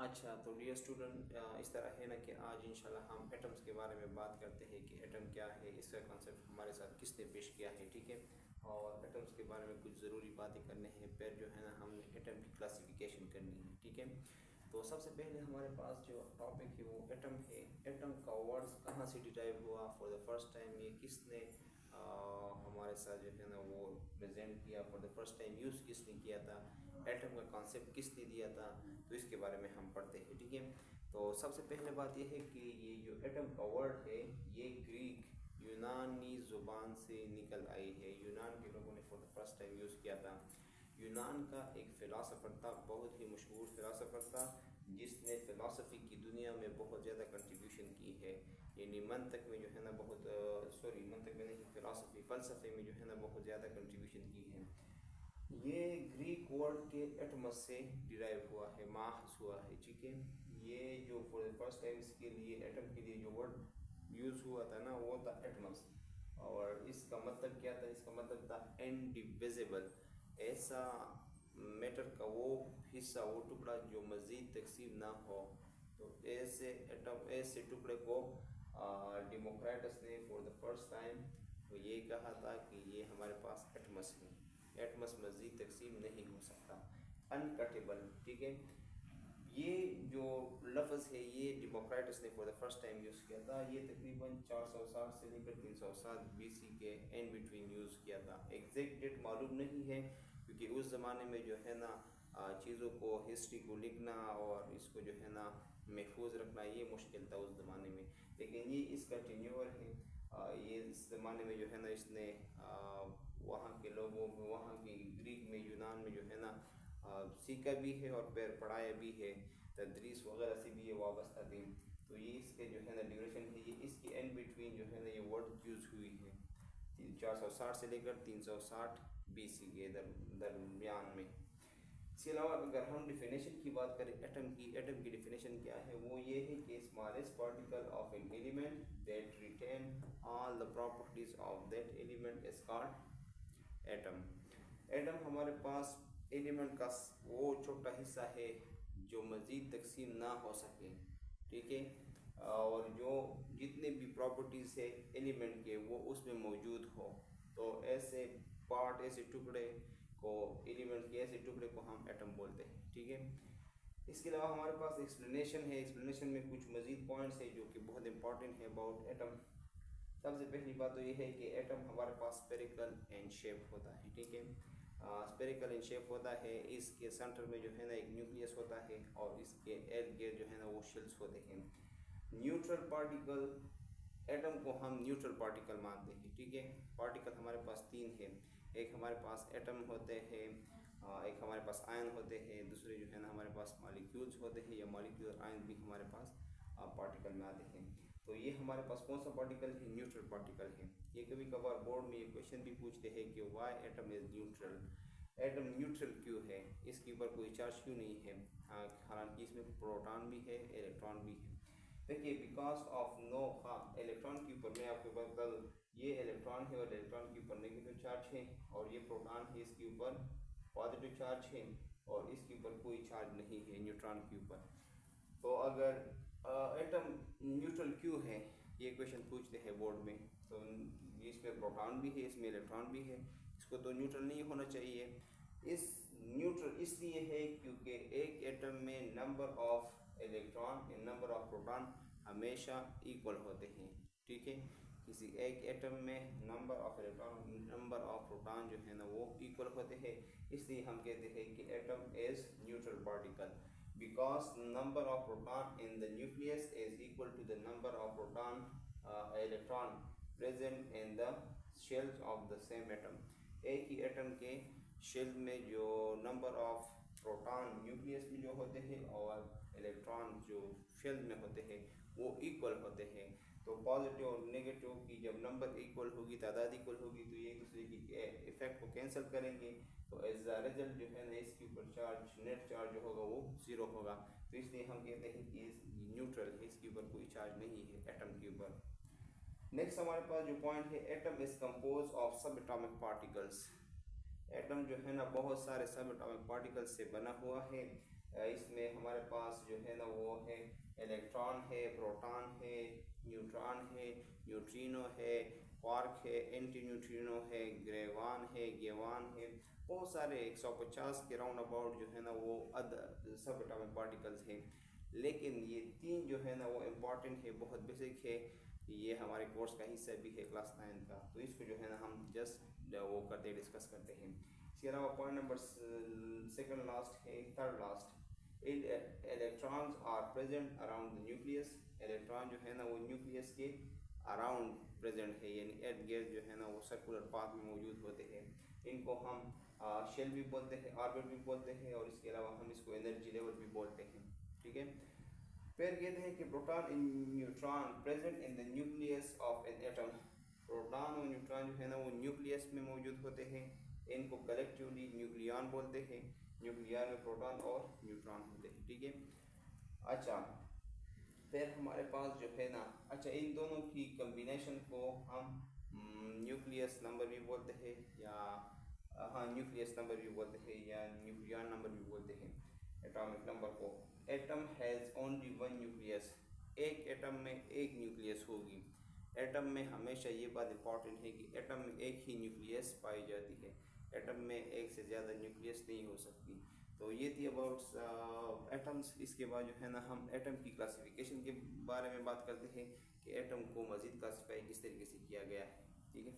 अच्छा, तो dear student, इस तरह है ना कि आज इंशाल्लाह हम एटम्स के बारे में बात करते हैं कि एटम क्या है, इसका कॉन्सेप्ट हमारे साथ किसने पेश किया है। ठीक है। और एटम्स के बारे में कुछ ज़रूरी बातें करने हैं, फिर जो है ना हमने एटम की क्लासिफिकेशन करनी है। ठीक है। तो सबसे पहले हमारे पास जो टॉपिक है वो एटम है। एटम का वर्ड्स कहाँ से डिराइव हुआ, फॉर द फर्स्ट टाइम ये किसने हमारे साथ जो है ना वो प्रेजेंट किया, for the first time use किसने किया था, एटम का कॉन्सेप्ट किसने दिया था, तो इसके बारे में हम पढ़ते हैं। ठीक है। तो सबसे पहले बात यह है कि ये जो एटम का वर्ड है ये ग्रीक यूनानी ज़ुबान से निकल आई है। यूनान के लोगों ने for the first time use किया था। यूनान का एक फ़िलासफ़र था, बहुत ही मशहूर फ़िलासफ़र था, जिसने फ़िलासफ़ी की दुनिया में बहुत ज़्यादा कंट्रीब्यूशन की है। यानी मंतक में जो है ना बहुत मंतक में नहीं, फ़लसफ़े में जो है ना बहुत ज़्यादा कंट्रीब्यूशन की है। ये ग्रीक वर्ड के एटमस से डिराइव हुआ है, माहस हुआ है। ठीक है। ये जो फॉर द फर्स्ट टाइम इसके लिए एटम के लिए जो वर्ड यूज़ हुआ था ना वो था एटमस। और इसका मतलब क्या था? इसका मतलब था इनडिविजिबल, ऐसा मैटर का वो हिस्सा, वो टुकड़ा जो मज़ीद तकसीम ना हो। तो ऐसे एटम, ऐसे टुकड़े को डेमोक्रेटस ने फॉर द फर्स्ट टाइम तो ये कहा था कि ये हमारे पास एटमस है, एटमस मज़ीद तकसीम नहीं हो सकता, अनकटेबल। ठीक है। ये जो लफ्ज़ है ये डेमोक्रेटस ने for the first time use किया था। ये तकरीबन 460 से लेकर 360 बीसी के एंड बिटवीन यूज़ किया था। एग्जैक्ट डेट मालूम नहीं है, क्योंकि उस ज़माने में जो है ना चीज़ों को, हिस्ट्री को लिखना और इसको जो है ना महफूज रखना ये मुश्किल था उस ज़माने में। लेकिन ये इसका टेन्योर है। ये इस ज़माने में जो है ना इसने वहाँ के लोगों में, वहाँ की ग्रीक में, यूनान में जो है ना सीखा भी है और फिर पढ़ाया भी है, तदरीस वगैरह से भी ये वाबस्ता थी। तो ये इसके जो है ना ड्यूरेशन है, ये इसकी एंड बिटवीन जो है ना ये वर्ड यूज़ हुई है 460 से लेकर 360 बीसी के दरमियान में। इसके अलावा अगर हम डिफिनेशन की बात करें एटम की डिफिनेशन क्या है, वो ये है कि smallest particle of an element that retain all the properties of that element is called atom. Atom हमारे पास एलिमेंट का वो छोटा हिस्सा है जो मज़ीद तकसीम ना हो सके। ठीक है। और जो जितने भी प्रॉपर्टीज़ है एलिमेंट के वो उसमें मौजूद हो, तो ऐसे पार्ट, ऐसे टुकड़े को, एलिमेंट के ऐसे टुकड़े को हम एटम बोलते हैं। ठीक है। इसके अलावा हमारे पास एक्सप्लेनेशन है। एक्सप्लेनेशन में कुछ मज़ीद पॉइंट्स हैं जो कि बहुत इंपॉर्टेंट है अबाउट एटम। सबसे पहली बात तो ये है कि एटम हमारे पास स्फेरिकल एंड शेप होता है। ठीक है। स्फेरिकल एंड शेप होता है। इसके सेंटर में जो है ना एक न्यूक्लियस होता है और इसके इर्द गिर्द जो है ना वो शेल्स होते हैं। न्यूट्रल पार्टिकल, एटम को हम न्यूट्रल पार्टिकल मानते हैं। ठीक है। पार्टिकल हमारे पास तीन है। एक हमारे पास एटम होते हैं, एक हमारे पास आयन होते हैं, दूसरे जो है ना हमारे पास मॉलिक्यूल्स होते हैं, या मॉलिक्यूलर आयन भी हमारे पास पार्टिकल में आते हैं। तो ये हमारे पास कौन सा पार्टिकल है? न्यूट्रल पार्टिकल है। ये कभी कभार बोर्ड में ये क्वेश्चन भी पूछते हैं कि Y atom is neutral. Atom neutral क्यों है, इसके ऊपर कोई चार्ज क्यों नहीं है? हालांकि इसमें प्रोटॉन भी है, इलेक्ट्रॉन भी है। देखिए, बिकॉज ऑफ नो, हाँ इलेक्ट्रॉन के ऊपर मैं आपको बता दूँ, ये इलेक्ट्रॉन है और इलेक्ट्रॉन के ऊपर नेगेटिव चार्ज है, और ये प्रोटॉन है, इसके ऊपर पॉजिटिव चार्ज है, और इसके ऊपर कोई चार्ज नहीं है न्यूट्रॉन के ऊपर। तो अगर एटम न्यूट्रल क्यों है, ये क्वेश्चन पूछते हैं बोर्ड में, तो इसमें प्रोटॉन भी है, इसमें इलेक्ट्रॉन भी है, इसको तो न्यूट्रल नहीं होना चाहिए। इस न्यूट्रल इसलिए है क्योंकि एक एटम में number of electron and number of proton हमेशा इक्वल होते हैं। ठीक है। किसी एक एटम में number of electron, number of proton जो है ना वो इक्वल होते हैं, इसलिए हम कहते हैं कि atom is neutral particle, because number of proton in the nucleus is equal to the number of proton electron present in the shells of the same atom। एक ही एटम के शेल में जो नंबर ऑफ प्रोटॉन न्यूक्लियस में जो होते हैं और electron जो शेल में होते हैं वो इक्वल होते हैं। तो पॉजिटिव और नेगेटिव की जब नंबर इक्वल होगी, तादाद इक्वल होगी, तो ये एक दूसरे की इफेक्ट को कैंसिल करेंगे, तो एज अ रिजल्ट जो है ना इसके ऊपर चार्ज, नेट चार्ज जो होगा वो ज़ीरो होगा। तो इसलिए हम कहते हैं कि न्यूट्रल है, इसके ऊपर कोई चार्ज नहीं है एटम के ऊपर। नेक्स्ट हमारे पास जो पॉइंट है, एटम इज कंपोज ऑफ सब एटॉमिक पार्टिकल्स। एटम जो है ना बहुत सारे सब एटॉमिक पार्टिकल्स से बना हुआ है। इसमें हमारे पास जो है ना वो है इलेक्ट्रॉन है, प्रोटॉन है, न्यूट्रॉन है, न्यूट्रिनो है, क्वार्क है, एंटी न्यूट्रिनो है, ग्रेवान है, गेवान है, बहुत सारे 150 के राउंड अबाउट जो है ना वो अदर सब एटॉमिक पार्टिकल्स हैं। लेकिन ये तीन जो है ना वो इम्पॉर्टेंट है, बहुत बेसिक है, ये हमारे कोर्स का हिस्सा भी है क्लास 9 का, तो इसको जो है ना हम जस्ट वो करते डिस्कस करते हैं। इसके अलावा पॉइंट नंबर सेकंड लास्ट है, third last, electrons are present around the nucleus. Electron जो है ना वो न्यूक्लियस के अराउंड प्रेजेंट है, यानी इर्द गिर्द जो है ना वो सर्कुलर पाथ में मौजूद होते हैं। इनको हम शेल भी बोलते हैं, ऑर्बिट भी बोलते हैं, और इसके अलावा हम इसको एनर्जी लेवल भी बोलते हैं, ठीक है। फिर कहते हैं कि proton and neutron present in the nucleus of an atom. Proton और न्यूट्रॉन जो है ना वो न्यूक्लियस में मौजूद होते हैं, इनको कलेक्टिवली न्यूक्लियन बोलते हैं। न्यूक्लियन में प्रोटॉन और न्यूट्रॉन होते हैं, ठीक है। अच्छा, फिर हमारे पास जो है ना, अच्छा इन दोनों की कम्बिनेशन को हम न्यूक्लियस नंबर भी बोलते हैं, या हाँ न्यूक्लियस नंबर भी बोलते हैं, या न्यूक्लियन नंबर भी बोलते हैं एटॉमिक नंबर को। Atom has only one nucleus, एक एटम में एक न्यूक्लियस होगी। एटम में हमेशा ये बात इंपॉर्टेंट है कि एटम में एक ही न्यूक्लियस पाई जाती है, एटम में एक से ज़्यादा न्यूक्लियस नहीं हो सकती। तो ये थी अबाउट एटम्स। इसके बाद जो है ना हम एटम की क्लासिफिकेशन के बारे में बात करते हैं कि एटम को मज़ीद क्लासीफाई किस तरीके से किया गया है, ठीक है।